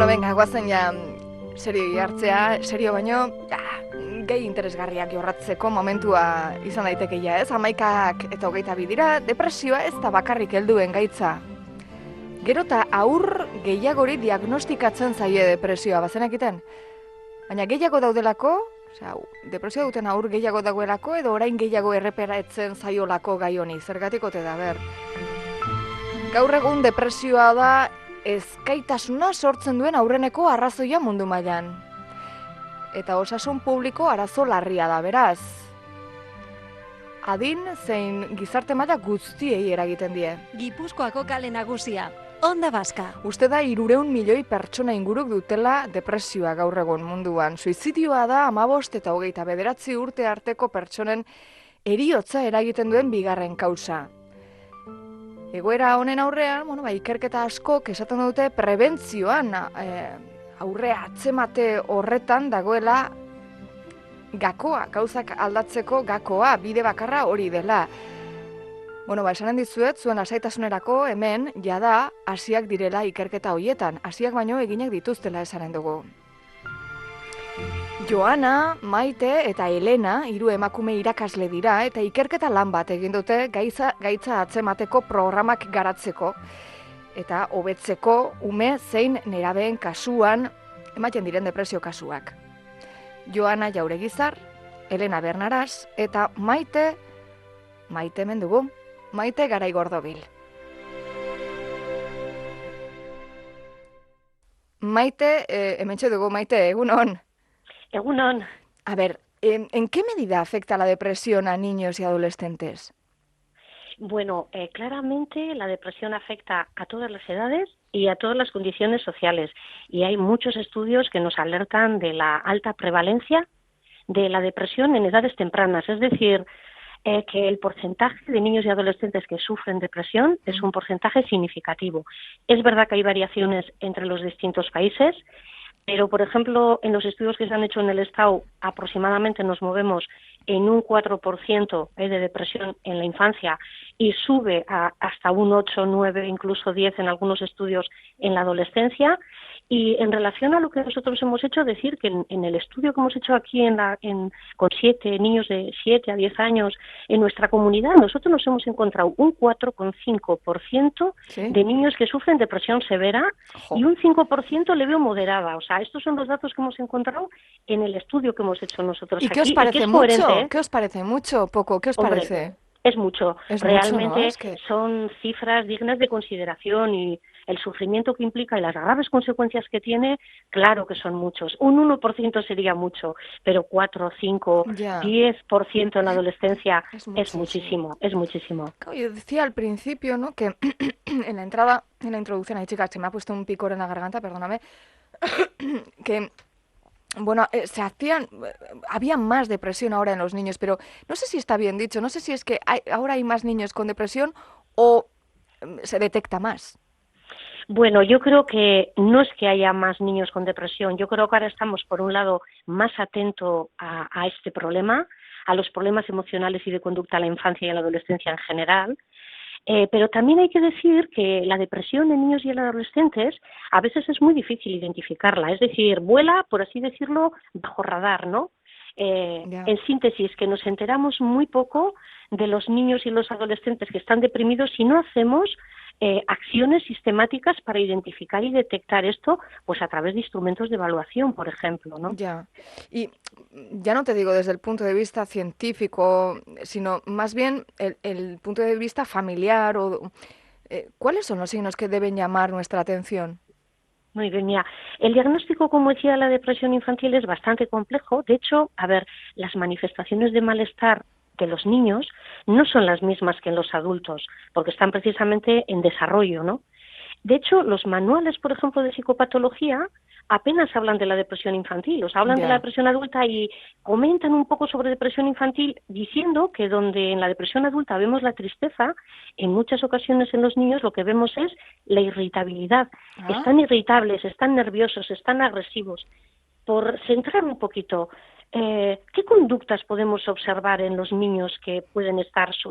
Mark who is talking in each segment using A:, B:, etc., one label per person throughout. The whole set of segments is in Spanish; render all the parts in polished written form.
A: venga, guazen ja serio hartzea, serio baino, gehi interesgarriak jorratzeko momentua izan daiteke ja, ez? 11 eta 22 dira, depresioa ez da bakarrik helduen gaitza. Gero eta aur gehiagori diagnostikatzen zaie depresioa, bazenakiten? Baina gehiago daudelako, depresioa duten aur gehiago dagoelako, edo orain gehiago erreperatzen zaiolako gai honi, zergatik ote da, ber. Gaur egun depresioa da ezgaitasuna sortzen duen aurreneko arrazoia mundu mailan. Eta osasun publiko arazo larria da, beraz. Adin zein gizarte maila guztiei eragiten die.
B: Gipuzkoako kale nagusia, Onda Baska.
A: Uste da 300 milioi pertsona inguruk dutela depresioa gaur egun munduan. Suizidioa da 15 eta 29 urte arteko pertsonen heriotza eragiten duen bigarren kausa. Egoera honen aurrean, ikerketa askok esaten dute prebentzioan aurrea atzemate horretan dagoela gakoa, gauzak aldatzeko gakoa, bide bakarra hori dela. Esanen dizuet, zuen lasaitasunerako hemen, jada, hasiak direla ikerketa horietan. Hasiak baino eginak dituztela esanen dugu. Joana, Maite eta Elena, 3 emakume irakasle dira, eta ikerketa lan bat egin dute gaitza atzemateko programak garatzeko, eta hobetzeko ume zein nerabeen kasuan ematen diren depresio kasuak. Joana Jauregizar, Elena Bernaras eta Maite hemen dugu, Maite Garaigordobil. Maite, hementxe dugu, Maite, egunon.
C: Egunon.
A: A ver, ¿en qué medida afecta la depresión a niños y adolescentes?
C: Bueno, claramente la depresión afecta a todas las edades y a todas las condiciones sociales. Y hay muchos estudios que nos alertan de la alta prevalencia de la depresión en edades tempranas. Es decir, que el porcentaje de niños y adolescentes que sufren depresión es un porcentaje significativo. Es verdad que hay variaciones entre los distintos países, pero, por ejemplo, en los estudios que se han hecho en el Estado, aproximadamente nos movemos en un 4% de depresión en la infancia y sube hasta un 8, 9, incluso 10 en algunos estudios en la adolescencia. Y en relación a lo que nosotros hemos hecho, decir que en el estudio que hemos hecho aquí con niños de 7 a 10 años en nuestra comunidad, nosotros nos hemos encontrado un 4,5%
A: ¿Sí?
C: de niños que sufren depresión severa. Ojo. Y un 5% le veo moderada. O sea, estos son los datos que hemos encontrado en el estudio que hemos hecho nosotros
A: aquí. ¿Y qué os parece mucho? ¿Qué os parece mucho o poco? ¿Qué os parece?
C: Es mucho. Realmente
A: mucho, ¿no? Es que
C: son cifras dignas de consideración y el sufrimiento que implica y las graves consecuencias que tiene, claro que son muchos. Un 1% sería mucho, pero 4, 5, 10% en la adolescencia es muchísimo, es muchísimo.
A: Yo decía al principio, ¿no?, que en la introducción, chicas, se me ha puesto un picor en la garganta, perdóname, que había más depresión ahora en los niños, pero no sé si está bien dicho, no sé si es que ahora hay más niños con depresión o se detecta más.
C: Bueno, yo creo que no es que haya más niños con depresión, yo creo que ahora estamos, por un lado, más atentos a este problema, a los problemas emocionales y de conducta en la infancia y en la adolescencia en general. Pero también hay que decir que la depresión en niños y en adolescentes a veces es muy difícil identificarla, es decir, vuela, por así decirlo, bajo radar, ¿no? En síntesis, que nos enteramos muy poco de los niños y los adolescentes que están deprimidos si no hacemos acciones sistemáticas para identificar y detectar esto, pues a través de instrumentos de evaluación, por ejemplo, ¿no?
A: Ya. Y ya no te digo desde el punto de vista científico, sino más bien el punto de vista familiar. ¿Cuáles son los signos que deben llamar nuestra atención?
C: Muy bien, mira, el diagnóstico, como decía, de la depresión infantil es bastante complejo. De hecho, las manifestaciones de malestar de los niños no son las mismas que en los adultos, porque están precisamente en desarrollo, ¿no? De hecho, los manuales, por ejemplo, de psicopatología apenas hablan de la depresión infantil, o sea, hablan de la depresión adulta y comentan un poco sobre depresión infantil diciendo que donde en la depresión adulta vemos la tristeza, en muchas ocasiones en los niños lo que vemos es la irritabilidad. Están irritables, están nerviosos, están agresivos. Por centrar un poquito, ¿qué conductas podemos observar en los niños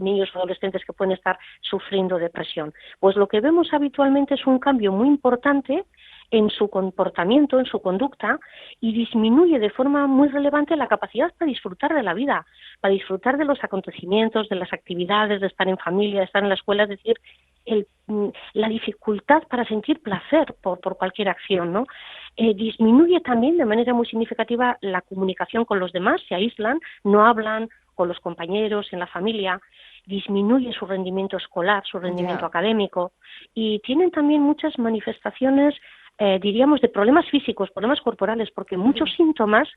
C: niños o adolescentes que pueden estar sufriendo depresión? Pues lo que vemos habitualmente es un cambio muy importante en su comportamiento, en su conducta, y disminuye de forma muy relevante la capacidad para disfrutar de la vida, para disfrutar de los acontecimientos, de las actividades, de estar en familia, de estar en la escuela, es decir, la dificultad para sentir placer por cualquier acción, ¿no? Disminuye también de manera muy significativa la comunicación con los demás, se aíslan, no hablan con los compañeros, en la familia, disminuye su rendimiento escolar, su rendimiento académico, y tienen también muchas manifestaciones, diríamos, de problemas físicos, problemas corporales, porque muchos síntomas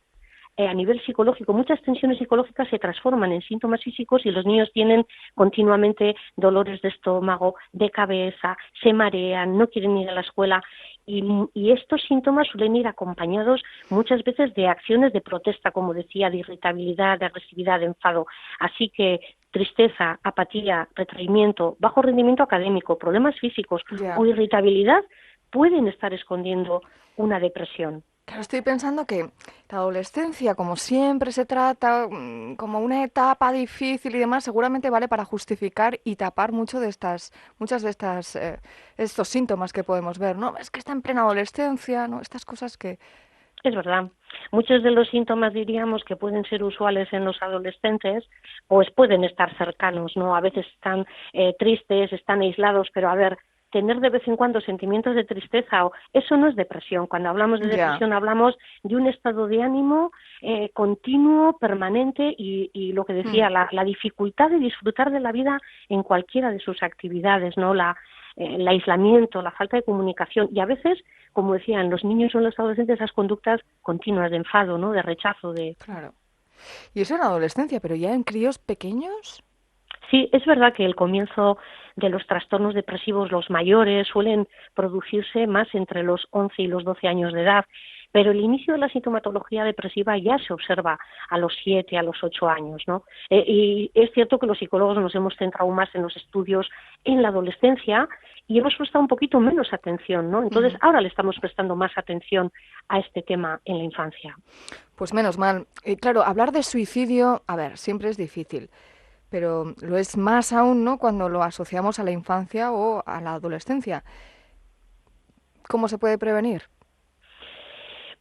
C: a nivel psicológico, muchas tensiones psicológicas se transforman en síntomas físicos y los niños tienen continuamente dolores de estómago, de cabeza, se marean, no quieren ir a la escuela y estos síntomas suelen ir acompañados muchas veces de acciones de protesta, como decía, de irritabilidad, de agresividad, de enfado. Así que tristeza, apatía, retraimiento, bajo rendimiento académico, problemas físicos o irritabilidad pueden estar escondiendo una depresión.
A: Claro, estoy pensando que la adolescencia, como siempre se trata como una etapa difícil y demás, seguramente vale para justificar y tapar muchas de estos síntomas que podemos ver, ¿no? Es que está en plena adolescencia, ¿no? Estas cosas que...
C: Es verdad. Muchos de los síntomas, diríamos, que pueden ser usuales en los adolescentes, pues pueden estar cercanos, ¿no? A veces están tristes, están aislados, pero a ver, tener de vez en cuando sentimientos de tristeza, eso no es depresión. Cuando hablamos de depresión hablamos de un estado de ánimo continuo, permanente y lo que decía, la dificultad de disfrutar de la vida en cualquiera de sus actividades, ¿no? El aislamiento, la falta de comunicación y a veces, como decía, en los niños o en los adolescentes esas conductas continuas de enfado, ¿no? De rechazo.
A: Claro. Y eso en la adolescencia, pero ya en críos pequeños...
C: Sí, es verdad que el comienzo de los trastornos depresivos, los mayores, suelen producirse más entre los 11 y los 12 años de edad, pero el inicio de la sintomatología depresiva ya se observa a los 7, a los 8 años, ¿no? Y es cierto que los psicólogos nos hemos centrado más en los estudios en la adolescencia y hemos prestado un poquito menos atención, ¿no? Entonces, ahora le estamos prestando más atención a este tema en la infancia.
A: Pues menos mal. Claro, hablar de suicidio, a ver, siempre es difícil. Pero lo es más aún, ¿no?, cuando lo asociamos a la infancia o a la adolescencia. ¿Cómo se puede prevenir?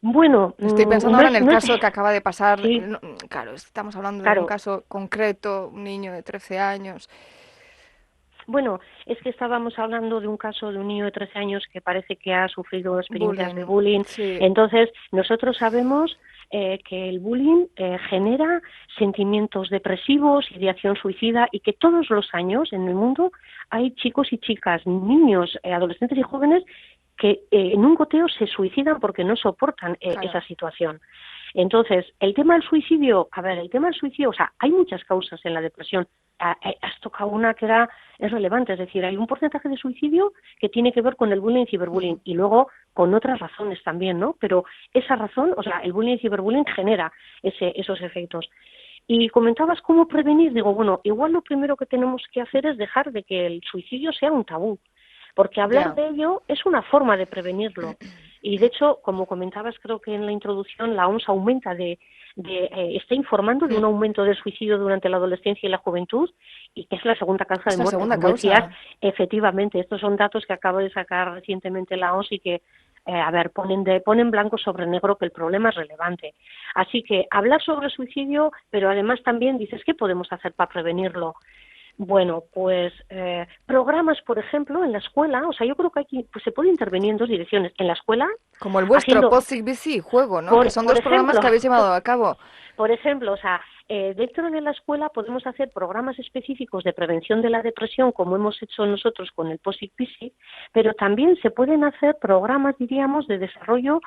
C: Bueno,
A: estoy pensando ahora en el caso que acaba de pasar.
C: Sí.
A: Claro, estamos hablando de un caso concreto, un niño de 13 años.
C: Bueno, es que estábamos hablando de un caso de un niño de 13 años que parece que ha sufrido experiencias de bullying.
A: Sí.
C: Entonces, nosotros sabemos que el bullying genera sentimientos depresivos, ideación suicida y que todos los años en el mundo hay chicos y chicas, niños, adolescentes y jóvenes que en un goteo se suicidan porque no soportan esa situación. Entonces, el tema del suicidio, o sea, hay muchas causas en la depresión. Has tocado una que es relevante, es decir, hay un porcentaje de suicidio que tiene que ver con el bullying y ciberbullying y luego con otras razones también, ¿no? Pero esa razón, o sea, el bullying y ciberbullying genera esos efectos. Y comentabas cómo prevenir, digo, bueno, igual lo primero que tenemos que hacer es dejar de que el suicidio sea un tabú, porque hablar de ello es una forma de prevenirlo. Y de hecho, como comentabas, creo que en la introducción, la OMS está informando de un aumento del suicidio durante la adolescencia y la juventud, y que es la segunda causa de muerte. Como decías, efectivamente, estos son datos que acaba de sacar recientemente la OMS y que, ponen blanco sobre negro que el problema es relevante. Así que hablar sobre el suicidio, pero además también dices, ¿qué podemos hacer para prevenirlo? Bueno, pues programas, por ejemplo, en la escuela, o sea, yo creo que aquí se puede intervenir en dos direcciones. En la escuela...
A: Como el vuestro POSIC-BC, juego, ¿no? Que son dos programas que habéis llevado a cabo.
C: Por ejemplo, o sea, dentro de la escuela podemos hacer programas específicos de prevención de la depresión, como hemos hecho nosotros con el POSIC-BC, pero también se pueden hacer programas, diríamos, de desarrollo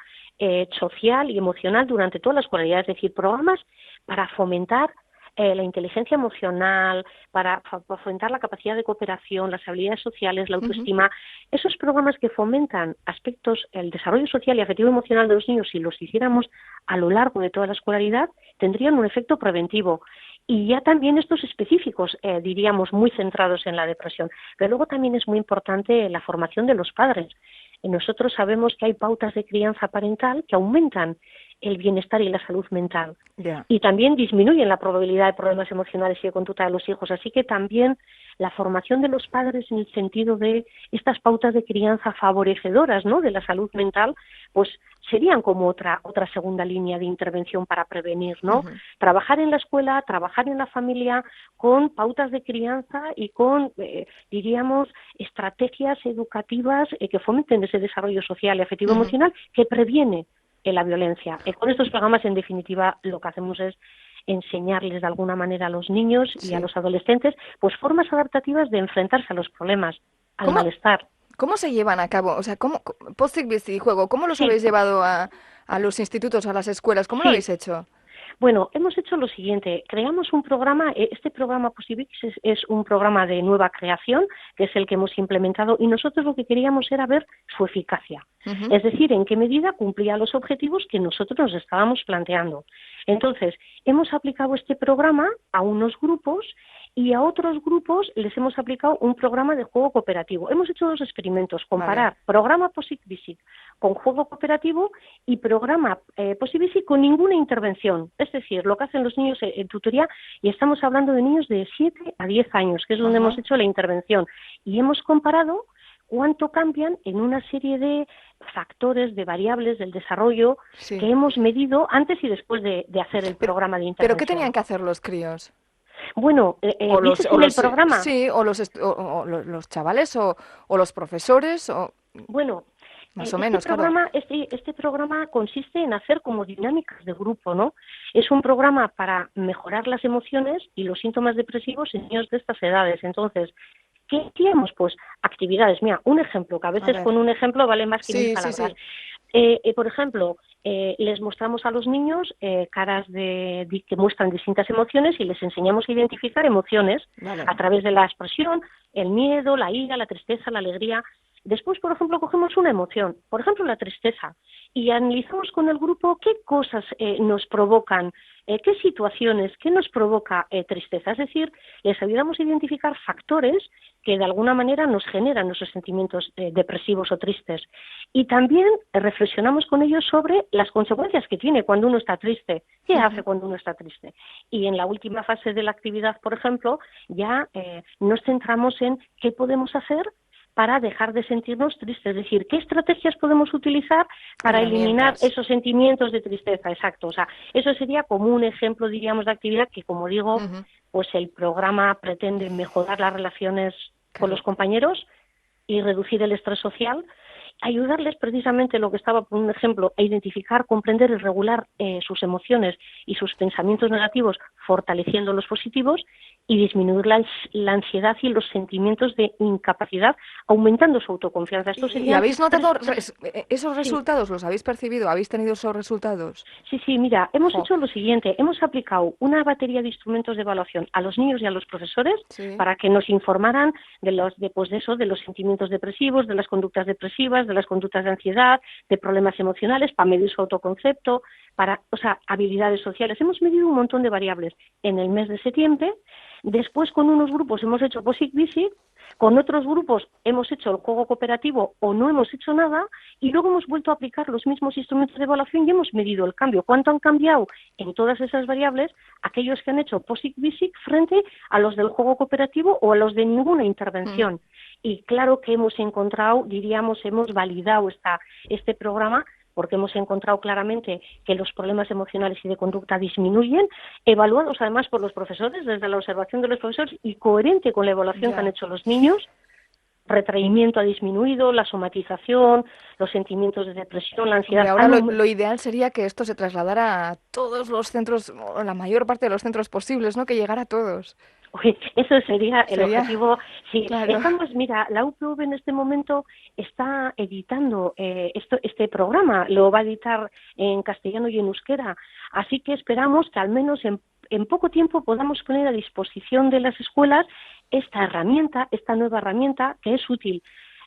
C: social y emocional durante toda la escolaridad, es decir, programas para fomentar la inteligencia emocional, para fomentar la capacidad de cooperación, las habilidades sociales, la autoestima. Esos programas que fomentan aspectos, el desarrollo social y afectivo emocional de los niños, si los hiciéramos a lo largo de toda la escolaridad, tendrían un efecto preventivo. Y ya también estos específicos, diríamos, muy centrados en la depresión. Pero luego también es muy importante la formación de los padres. Nosotros sabemos que hay pautas de crianza parental que aumentan el bienestar y la salud mental.
A: Ya.
C: Y también disminuyen la probabilidad de problemas emocionales y de conducta de los hijos. Así que también la formación de los padres en el sentido de estas pautas de crianza favorecedoras, ¿no?, de la salud mental, pues serían como otra segunda línea de intervención para prevenir, ¿no?
A: Ujú.
C: Trabajar en la escuela, trabajar en la familia con pautas de crianza y con, diríamos, estrategias educativas que fomenten ese desarrollo social y afectivo
A: Ujú.
C: emocional que previene la violencia. Con estos programas, en definitiva, lo que hacemos es enseñarles de alguna manera a los niños y a
A: Sí.
C: los adolescentes pues formas adaptativas de enfrentarse a los problemas, al
A: ¿Cómo,
C: malestar.
A: cómo se llevan a cabo? O sea, post-Bici y juego, ¿cómo los
C: Sí,
A: habéis llevado a los institutos, a las escuelas? ¿Cómo lo
C: sí.
A: habéis hecho?
C: Bueno, hemos hecho lo siguiente, creamos un programa, este programa Posibix es un programa de nueva creación, que es el que hemos implementado, y nosotros lo que queríamos era ver su eficacia,
A: Ujú.
C: es decir, en qué medida cumplía los objetivos que nosotros nos estábamos planteando. Entonces, hemos aplicado este programa a unos grupos y a otros grupos les hemos aplicado un programa de juego cooperativo. Hemos hecho 2 experimentos,
A: Vale.
C: comparar programa Posibix con juego cooperativo y programa Posibix con ninguna intervención. Es decir, lo que hacen los niños en tutoría, y estamos hablando de niños de 7 a 10 años, que es donde
A: Ajá.
C: hemos hecho la intervención. Y hemos comparado cuánto cambian en una serie de factores, de variables del desarrollo
A: Sí.
C: que hemos medido antes y después de hacer el programa de
A: ¿Pero
C: intervención.
A: qué tenían que hacer los críos?
C: Bueno,
A: O
C: dices en el programa.
A: sí, o los chavales, o los profesores, o
C: Bueno,
A: más o menos, claro.
C: este programa consiste en hacer como dinámicas de grupo, ¿no? Es un programa para mejorar las emociones y los síntomas depresivos en niños de estas edades. Entonces, ¿qué hacíamos? Pues actividades. Mira, un ejemplo, que a veces
A: ver.
C: con un ejemplo vale más que 1000
A: Sí, sí,
C: palabras.
A: sí.
C: Por ejemplo, les mostramos a los niños caras que muestran distintas emociones y les enseñamos a identificar emociones
A: Vale.
C: a través de la expresión, el miedo, la ira, la tristeza, la alegría. Después, por ejemplo, cogemos una emoción, por ejemplo, la tristeza, y analizamos con el grupo qué cosas nos provocan, qué situaciones, qué nos provoca tristeza. Es decir, les ayudamos a identificar factores que de alguna manera nos generan esos sentimientos depresivos o tristes. Y también reflexionamos con ellos sobre las consecuencias que tiene cuando uno está triste, qué hace cuando uno está triste. Y en la última fase de la actividad, por ejemplo, ya nos centramos en qué podemos hacer para dejar de sentirnos tristes, es decir, qué estrategias podemos utilizar para eliminar
A: Herramientas.
C: esos sentimientos de tristeza, exacto. O sea, eso sería como un ejemplo, diríamos, de actividad que, como digo,
A: Ujú.
C: pues el programa pretende mejorar las relaciones con
A: Claro.
C: los compañeros y reducir el estrés social, ayudarles precisamente, lo que estaba por un ejemplo, a identificar, comprender y regular sus emociones y sus pensamientos negativos, fortaleciendo los positivos, y disminuir la ansiedad y los sentimientos de incapacidad, aumentando su autoconfianza. Esto
A: ¿Y
C: serían
A: habéis notado esos
C: Sí.
A: resultados? ¿Los habéis percibido? ¿Habéis tenido esos resultados?
C: Sí, mira, hemos
A: Jo.
C: hecho lo siguiente, hemos aplicado una batería de instrumentos de evaluación a los niños y a los profesores
A: Sí.
C: para que nos informaran de los sentimientos depresivos, de las conductas depresivas, de las conductas de ansiedad, de problemas emocionales, para medir su autoconcepto, habilidades sociales. Hemos medido un montón de variables en el mes de septiembre. Después, con unos grupos hemos hecho Posibix, con otros grupos hemos hecho el juego cooperativo o no hemos hecho nada, y luego hemos vuelto a aplicar los mismos instrumentos de evaluación y hemos medido el cambio. ¿Cuánto han cambiado en todas esas variables aquellos que han hecho Posibix frente a los del juego cooperativo o a los de ninguna intervención? Y claro que hemos encontrado, diríamos, hemos validado este programa, porque hemos encontrado claramente que los problemas emocionales y de conducta disminuyen, evaluados además por los profesores, desde la observación de los profesores, y coherente con la evaluación que han hecho los niños. Retraimiento ha disminuido, la somatización, los sentimientos de depresión, la ansiedad.
A: Hombre, ahora lo ideal sería que esto se trasladara a todos los centros, o la mayor parte de los centros posibles, ¿no? Que llegara a todos.
C: Uy, eso sería el objetivo. Sí,
A: claro.
C: Mira, la UPV en este momento está editando este programa, lo va a editar en castellano y en euskera, así que esperamos que al menos en poco tiempo podamos poner a disposición de las escuelas esta nueva herramienta que es útil.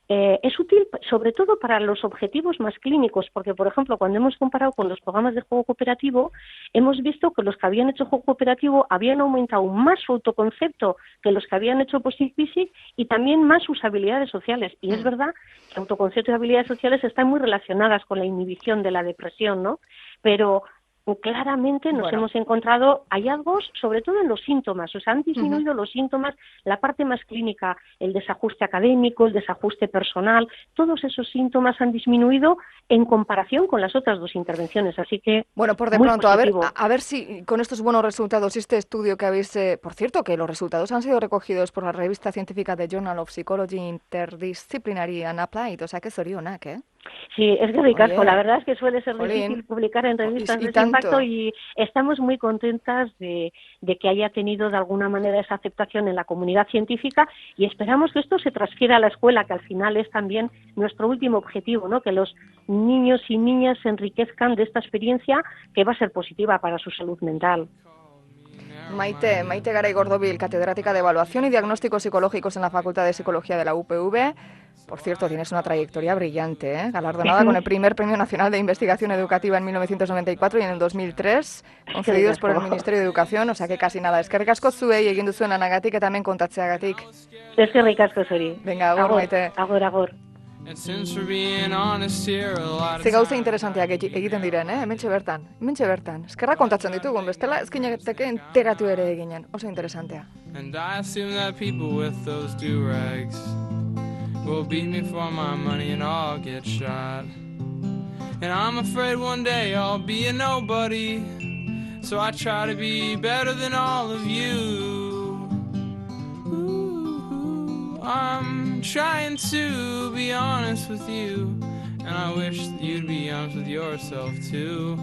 C: es útil sobre todo para los objetivos más clínicos, porque, por ejemplo, cuando hemos comparado con los programas de juego cooperativo, hemos visto que los que habían hecho juego cooperativo habían aumentado más su autoconcepto que los que habían hecho Positive y también más sus habilidades sociales. Y es verdad que autoconcepto y habilidades sociales están muy relacionadas con la inhibición de la depresión, ¿no? Pero claramente nos hemos encontrado hallazgos, sobre todo en los síntomas, o sea, han disminuido los síntomas, la parte más clínica, el desajuste académico, el desajuste personal, todos esos síntomas han disminuido en comparación con las otras dos intervenciones, así que
A: bueno, por de pronto, a ver si con estos buenos resultados, este estudio que habéis, por cierto, que los resultados han sido recogidos por la revista científica de Journal of Psychology Interdisciplinary and Applied, o sea que zorionak, ¿eh?
C: Sí, es que ricasco. La verdad es que suele ser difícil publicar en revistas de ese impacto y estamos muy contentas de que haya tenido de alguna manera esa aceptación en la comunidad científica y esperamos que esto se transfiera a la escuela, que al final es también nuestro último objetivo, ¿no? Que los niños y niñas se enriquezcan de esta experiencia que va a ser positiva para su salud mental.
A: Maite Garay Gordobil, catedrática de Evaluación y Diagnósticos Psicológicos en la Facultad de Psicología de la UPV. Por cierto, tienes una trayectoria brillante, ¿eh? Galardonada con el primer Premio Nacional de Investigación Educativa en 1994 y en el 2003, concedidos por el Ministerio de Educación, o sea que casi nada. Eskerrik asko zuei egin duzuen lanagatik eta hemen kontatzeagatik.
C: Eskerrik asko zuri.
A: Venga, agur, Maite.
C: Agur.
A: Ze gauza interesanteak egiten diren, hementxe bertan. Eskerrak kontatzen ditugun, bestela ezkineteke enteratu ere eginen, oso interesantea.
D: And I assume that people with those do-rags will beat me for my money and I'll get shot. And I'm afraid one day I'll be a nobody, so I try to be better than all of you. I'm trying to be honest with you, and I wish you'd be honest with yourself too.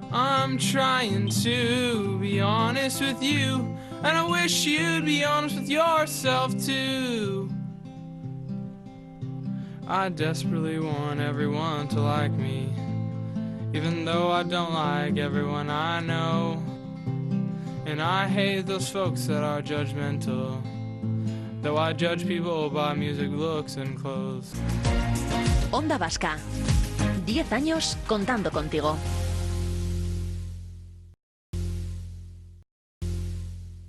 D: I'm trying to be honest with you, and I wish you'd be honest with yourself too. I desperately want everyone to like me, even though I don't like everyone I know. And I hate those folks that are judgmental, though I judge people by music, looks and clothes.
B: Onda Vasca. 10 años contando contigo.